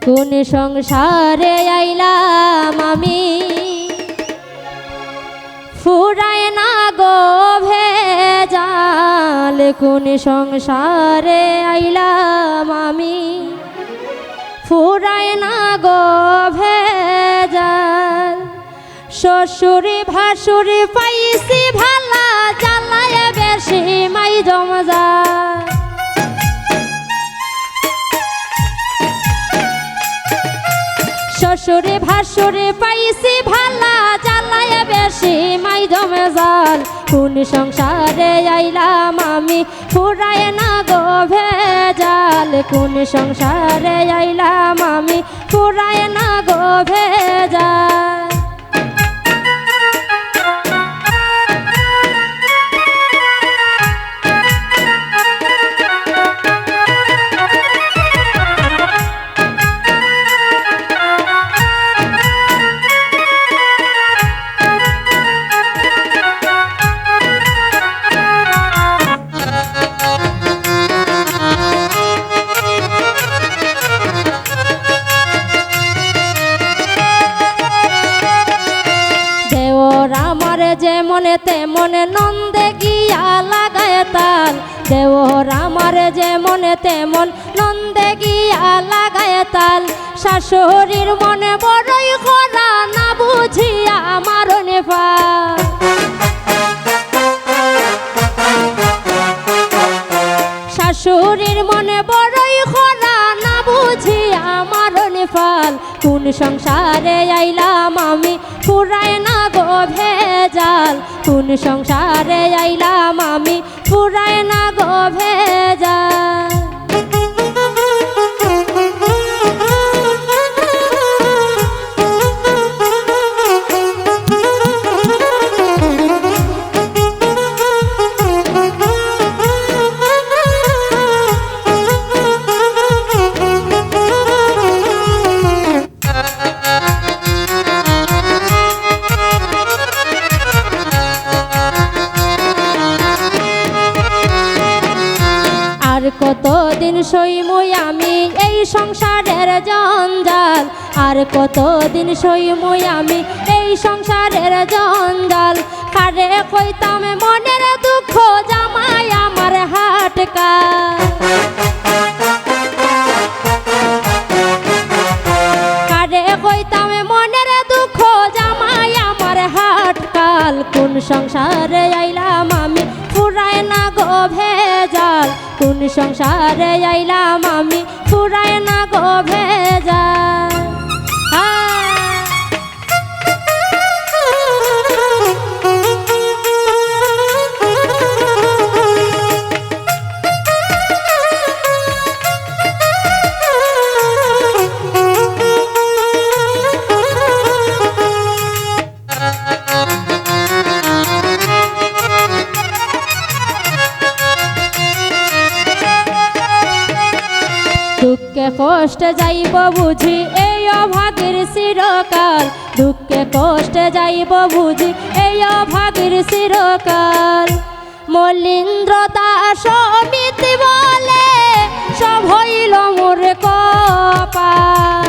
কোন সংসারে আইলাম আমি, ফুরায় না গো ভেজাল। কোন সংসারে আইলাম আমি, ফুরায় না গো ভেজাল। শ্বশুরি ভাসুরি পাইছি ভালা, জ্বালায় বেশি মাই জমজা। শ্বশুরে ভাসুরে পাইছি ভালা, জ্বালায় বেশি মাই জমজাল। কোন সংসারে আইলাম আমি, ফুরায় না গো ভেজাল। কোন সংসারে আইলাম আমি, ফুরায় না গো ভেজাল। যেমন তেমন নন্দে গিয়া লাগায় তাল। দেওর আমার যেমন তেমন নন্দে গিয়া লাগায় তাল। শাশুড়ির মনে বড়ই খরা, না বুঝিয়া আমার নেফাল। শাশুড়ির মনে বড়ই খরা, না বুঝিয়া আমার নেফাল। কোন সংসারে আইলাম আমি, ফুরায় না গো ভেজাল। কোন সংসারে আইলাম আমি, ফুরায় না গো ভেজাল। কতদিন সইমুই আমি এই সংসারের জঞ্জাল। আর কতদিন সইমুই আমি এই সংসারের জঞ্জাল। কারে কইতাম মনের দুঃখ, জামাই আমার হাটকা। কারে কইতাম মনের দুঃখ, জামাই আমার হাটকাল। কোন সংসারে আইলাম আমি, ফুরায় না গো ভেজাল। কোন সংসারে আইলাম আমি, ফুরায় না গো ভেজাল। দুঃখে কষ্টে যাইব বুঝি এই অভাগের চিরকাল। দুঃখে কষ্টে যাইব বুঝি এই অভাগের চিরকাল। মলীন্দ্র দাস অমিতি বলে, সব হইল মোর কপাল।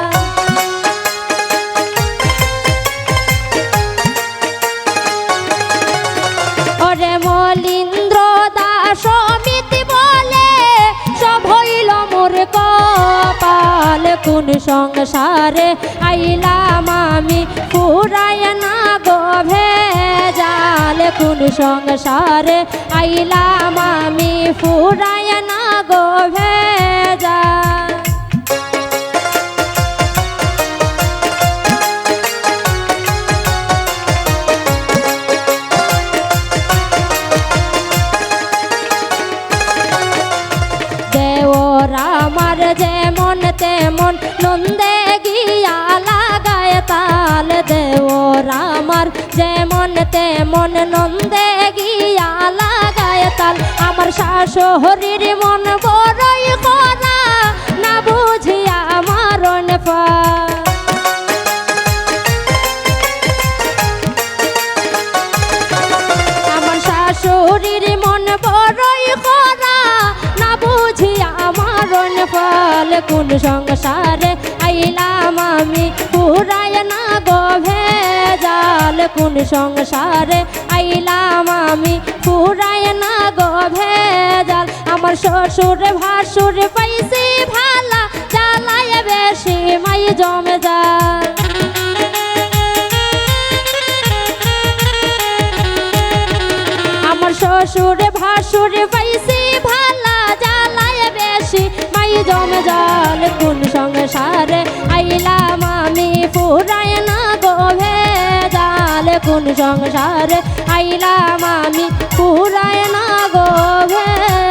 ওরে মলীন্দ্র দাস অমিতি বলে, সব হইল মোর কপাল। কোন সংসারে আইলাম আমি, ফুরায় না গো ভেজাল। কোন সংসারে আইলাম আমি, ফুরায় না গো ভেজাল। দেওর আমার যেমন তেমন নন্দে গিয়া লাগায় তাল। দেওর আমার যেমন তেমন নন্দে গিয়া লাগায় তাল। আমার শাশুড়ির মন বড়ই খরা, না বুঝিয়া আমার নেফাল। আমার শাশুড়ির মন বড়ই খরা, না বুঝিয়া আমার নেফাল। কোন সংসারে আইলাম আমি পুরায় না গো ভেজাল কোন সংসারে আইলাম আমি পুরায় না গো ভেজাল আমার শ্বশুর ভাসুর পাইছি ভালা জ্বালায় বেশি মাই জমে জাল আমার শ্বশুর ভাসুর পাইছি ভালা জ্বালায় বেশি মাই জমে জাল কোন সংসারে আইলাম আমি পুরায় না গো ভেজাল কোন সংসারে আইলাম আমি পুরায় না গো ভেজাল